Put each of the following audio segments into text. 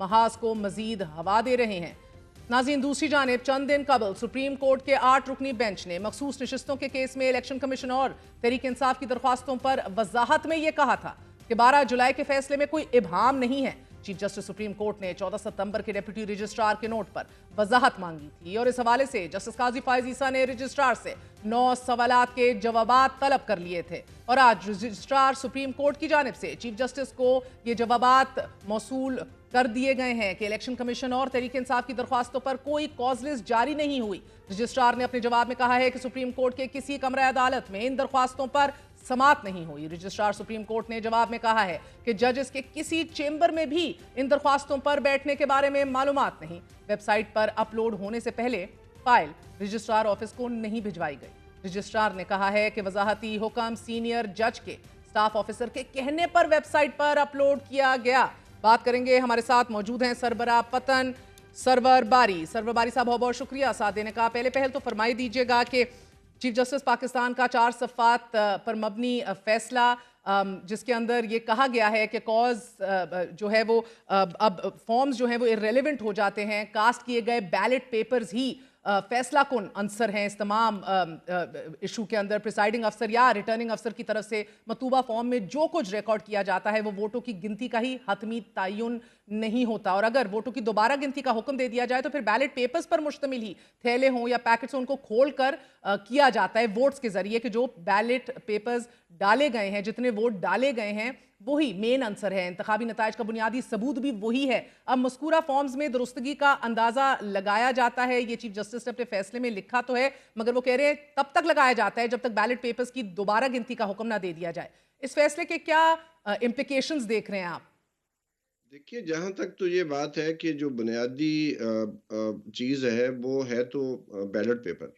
محاذ کو مزید ہوا دے رہے ہیں۔ ناظرین، دوسری جانب چند دن قبل سپریم کورٹ کے 8 رکنی بینچ نے مخصوص نشستوں کے کیس میں الیکشن کمیشن اور تحریک انصاف کی درخواستوں پر وضاحت میں یہ کہا تھا کہ 12 جولائی کے فیصلے میں کوئی ابہام نہیں ہے۔ چیف جسٹس سپریم کورٹ نے 14 ستمبر کے ڈپٹی رجسٹرار کے نوٹ پر وضاحت مانگی تھی اور اس حوالے سے جسٹس قاضی فائز عیسیٰ نے رجسٹرار سے 9 سوالات کے جوابات طلب کر لیے تھے اور آج رجسٹرار سپریم کورٹ کی جانب سے چیف جسٹس کو یہ جوابات موصول کر دیے گئے ہیں کہ الیکشن کمیشن اور تحریک انصاف کی درخواستوں پر کوئی کاز لسٹ جاری نہیں ہوئی۔ رجسٹرار نے اپنے جواب میں کہا ہے کہ سپریم کورٹ کے کسی کمرہ عدالت میں ان درخواستوں پر سماعت نہیں ہوئی۔ رجسٹرار سپریم کورٹ نے جواب میں کہا ہے کہ ججز کے کسی چیمبر میں بھی ان درخواستوں پر بیٹھنے کے بارے میں معلومات نہیں۔ ویب سائٹ پر اپلوڈ ہونے سے پہلے فائل رجسٹرار آفس کو نہیں بھجوائی گئی۔ رجسٹرار نے کہا ہے کہ وضاحتی حکم سینئر جج کے سٹاف آفیسر کے کہنے پر ویب سائٹ پر اپلوڈ کیا گیا۔ بات کریں گے، ہمارے ساتھ موجود ہیں سربراہ پتن سرور باری صاحب، بہت بہت شکریہ ساتھ دینے کا۔ پہلے پہل تو فرمائی دیجیے گا کہ چیف جسٹس پاکستان کا 4 صفحات پر مبنی فیصلہ جس کے اندر یہ کہا گیا ہے کہ کاز جو ہے وہ اب فارمز جو ہیں وہ irrelevant ہو جاتے ہیں، کاسٹ کیے گئے بیلٹ پیپرز ہی فیصلہ کن عنصر ہیں اس تمام ایشو کے اندر۔ پریسائڈنگ افسر یا ریٹرننگ افسر کی طرف سے مطلوبہ فارم میں جو کچھ ریکارڈ کیا جاتا ہے وہ ووٹوں کی گنتی کا ہی حتمی تعین نہیں ہوتا، اور اگر ووٹوں کی دوبارہ گنتی کا حکم دے دیا جائے تو پھر بیلٹ پیپرز پر مشتمل ہی تھیلے ہوں یا پیکٹس ان کو کھول کر کیا جاتا ہے ووٹس کے ذریعے کہ جو بیلٹ پیپرز ڈالے گئے ہیں، جتنے ووٹ ڈالے گئے ہیں وہی مین عنصر ہے۔ انتخابی نتائج کا بنیادی ثبوت بھی وہی ہے۔ اب مذکورہ فارمز میں درستگی کا اندازہ لگایا جاتا ہے، یہ چیف جسٹس نے اپنے فیصلے میں لکھا تو ہے، مگر وہ کہہ رہے ہیں تب تک لگایا جاتا ہے جب تک بیلٹ پیپرز کی دوبارہ گنتی کا حکم نہ دے دیا جائے۔ اس فیصلے کے کیا امپلیکیشنز دیکھ رہے ہیں آپ؟ دیکھیے، جہاں تک تو یہ بات ہے کہ جو بنیادی چیز ہے وہ ہے تو بیلٹ پیپر،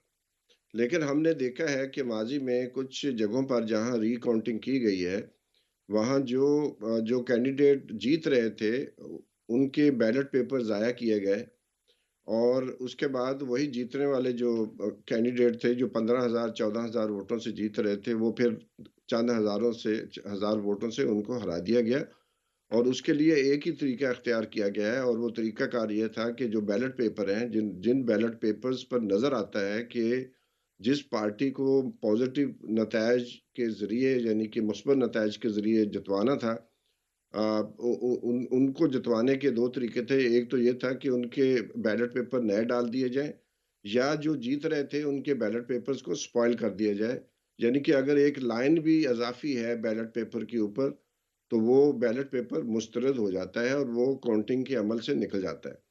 لیکن ہم نے دیکھا ہے کہ ماضی میں کچھ جگہوں پر جہاں ری کاؤنٹنگ کی گئی ہے وہاں جو کینڈیڈیٹ جیت رہے تھے ان کے بیلٹ پیپر ضائع کیے گئے، اور اس کے بعد وہی جیتنے والے جو کینڈیڈیٹ تھے جو 15,000 14,000 ووٹوں سے جیت رہے تھے وہ پھر چند ہزار ووٹوں سے ان کو ہرا دیا گیا، اور اس کے لیے ایک ہی طریقہ اختیار کیا گیا ہے، اور وہ طریقہ کار یہ تھا کہ جو بیلٹ پیپر ہیں جن بیلٹ پیپرز پر نظر آتا ہے کہ جس پارٹی کو پازیٹیو نتائج کے ذریعے یعنی کہ مثبت نتائج کے ذریعے جتوانا تھا، ان کو جتوانے کے 2 طریقے تھے۔ ایک تو یہ تھا کہ ان کے بیلٹ پیپر نئے ڈال دیے جائیں، یا جو جیت رہے تھے ان کے بیلٹ پیپرز کو سپوائل کر دیا جائے، یعنی کہ اگر ایک لائن بھی اضافی ہے بیلٹ پیپر کے اوپر تو وہ بیلٹ پیپر مسترد ہو جاتا ہے اور وہ کاؤنٹنگ کے عمل سے نکل جاتا ہے۔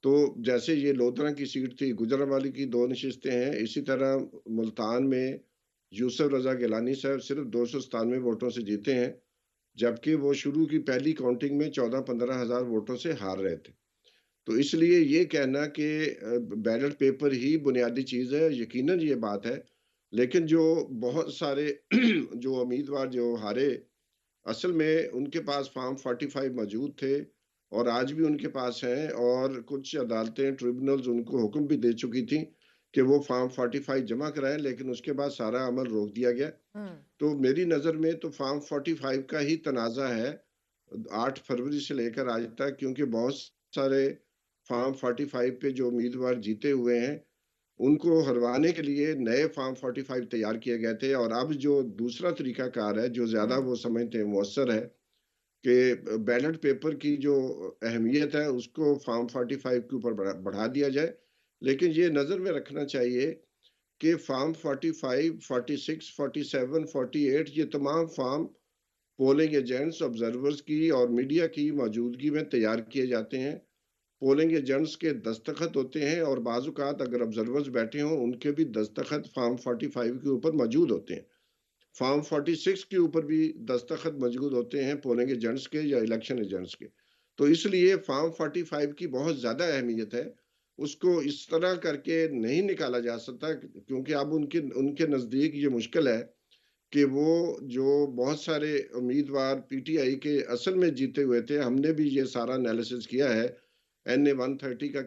تو جیسے یہ لودھرا کی سیٹ تھی، گجرانوالے کی 2 نشستیں ہیں، اسی طرح ملتان میں یوسف رضا گیلانی صاحب صرف 297 ووٹوں سے جیتے ہیں، جبکہ وہ شروع کی پہلی کاؤنٹنگ میں 14-15 ہزار ووٹوں سے ہار رہے تھے۔ تو اس لیے یہ کہنا کہ بیلٹ پیپر ہی بنیادی چیز ہے، یقیناً یہ بات ہے، لیکن جو بہت سارے جو امیدوار جو ہارے، اصل میں ان کے پاس فارم 45 موجود تھے اور آج بھی ان کے پاس ہیں، اور کچھ عدالتیں ٹریبونلز ان کو حکم بھی دے چکی تھیں کہ وہ فارم 45 جمع کرائیں، لیکن اس کے بعد سارا عمل روک دیا گیا۔ تو میری نظر میں تو فارم 45 کا ہی تنازع ہے 8 فروری سے لے کر آج تک، کیونکہ بہت سارے فارم 45 پہ جو امیدوار جیتے ہوئے ہیں ان کو ہروانے کے لیے نئے فارم 45 تیار کیے گئے تھے، اور اب جو دوسرا طریقہ کار ہے جو زیادہ وہ سمجھتے ہیں مؤثر ہے کہ بیلٹ پیپر کی جو اہمیت ہے اس کو فارم 45 کے اوپر بڑھا دیا جائے، لیکن یہ نظر میں رکھنا چاہیے کہ فارم 45، 46، 47، 48 یہ تمام فارم پولنگ ایجنٹس، آبزرورز کی اور میڈیا کی موجودگی میں تیار کیے جاتے ہیں۔ پولنگ ایجنٹس کے دستخط ہوتے ہیں، اور بعض اوقات اگر آبزرورز بیٹھے ہوں ان کے بھی دستخط فارم 45 کے اوپر موجود ہوتے ہیں۔ فارم 46 کے اوپر بھی دستخط موجود ہوتے ہیں پولنگ ایجنٹس کے یا الیکشن ایجنٹس کے۔ تو اس لیے فارم 45 کی بہت زیادہ اہمیت ہے، اس کو اس طرح کر کے نہیں نکالا جا سکتا، کیونکہ اب ان کے نزدیک یہ مشکل ہے کہ وہ جو بہت سارے امیدوار پی ٹی آئی کے اصل میں جیتے ہوئے تھے، ہم نے بھی یہ سارا انالیسس کیا ہے، NA 130 کا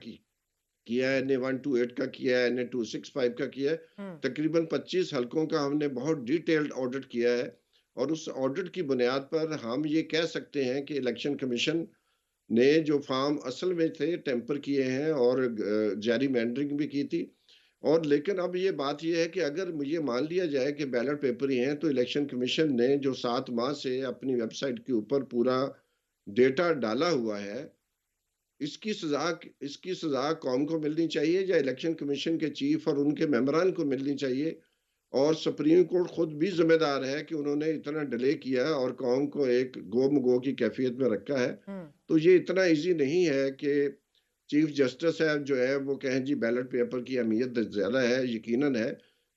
کیا ہے، NA 128 کا کیا ہے، NA 265 کا کیا ہے، تقریباً 25 حلقوں کا ہم نے بہت ڈیٹیلڈ آڈٹ کیا ہے، اور اس آڈٹ کی بنیاد پر ہم یہ کہہ سکتے ہیں کہ الیکشن کمیشن نے جو فارم اصل میں تھے ٹیمپر کیے ہیں اور جیری مینڈرنگ بھی کی تھی. اور لیکن اب یہ بات یہ ہے کہ اگر مجھے مان لیا جائے کہ بیلٹ پیپر ہی ہیں تو الیکشن کمیشن نے جو 7 ماہ سے اپنی ویب سائٹ کے اوپر پورا ڈیٹا ڈالا ہوا ہے، اس کی سزا اس کی سزا قوم کو ملنی چاہیے یا الیکشن کمیشن کے چیف اور ان کے ممبران کو ملنی چاہیے؟ اور سپریم کورٹ خود بھی ذمہ دار ہے کہ انہوں نے اتنا ڈیلے کیا اور قوم کو ایک گو مگو کی کیفیت میں رکھا ہے. تو یہ اتنا ایزی نہیں ہے کہ چیف جسٹس ہے جو ہے وہ کہیں جی بیلٹ پیپر کی اہمیت زیادہ ہے، یقیناً ہے،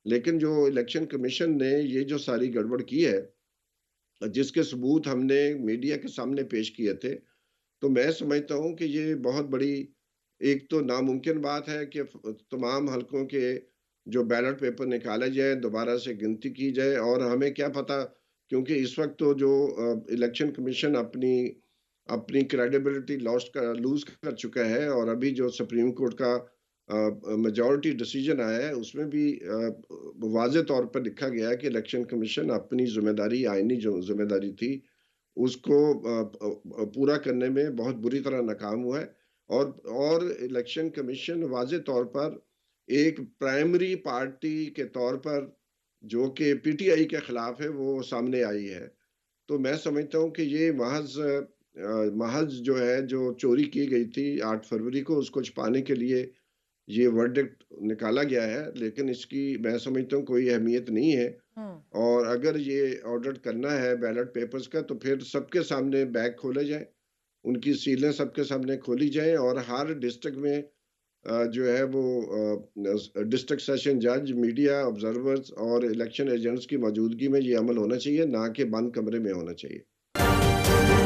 لیکن جو الیکشن کمیشن نے یہ جو ساری گڑبڑ کی ہے، جس کے ثبوت ہم نے میڈیا کے سامنے پیش کیے تھے، تو میں سمجھتا ہوں کہ یہ بہت بڑی ایک تو ناممکن بات ہے کہ تمام حلقوں کے جو بیلٹ پیپر نکالے جائے، دوبارہ سے گنتی کی جائے. اور ہمیں کیا پتا، کیونکہ اس وقت تو جو الیکشن کمیشن اپنی کریڈیبلٹی لوز کر چکا ہے، اور ابھی جو سپریم کورٹ کا میجورٹی ڈیسیجن آیا ہے اس میں بھی واضح طور پر لکھا گیا ہے کہ الیکشن کمیشن اپنی ذمہ داری، آئینی جو ذمہ داری تھی، اس کو پورا کرنے میں بہت بری طرح ناکام ہوا ہے. اور الیکشن کمیشن واضح طور پر ایک پرائمری پارٹی کے طور پر جو کہ پی ٹی آئی کے خلاف ہے وہ سامنے آئی ہے. تو میں سمجھتا ہوں کہ یہ محض جو ہے جو چوری کی گئی تھی 8 فروری کو، اس کو چھپانے کے لیے یہ ورڈکٹ نکالا گیا ہے، لیکن اس کی میں سمجھتا ہوں کوئی اہمیت نہیں ہے. اور اگر یہ آڈٹ کرنا ہے بیلٹ پیپرز کا تو پھر سب کے سامنے بیگ کھولے جائیں، ان کی سیلیں سب کے سامنے کھولی جائیں، اور ہر ڈسٹرکٹ میں جو ہے وہ ڈسٹرکٹ سیشن جج، میڈیا آبزرورز اور الیکشن ایجنٹس کی موجودگی میں یہ عمل ہونا چاہیے، نہ کہ بند کمرے میں ہونا چاہیے.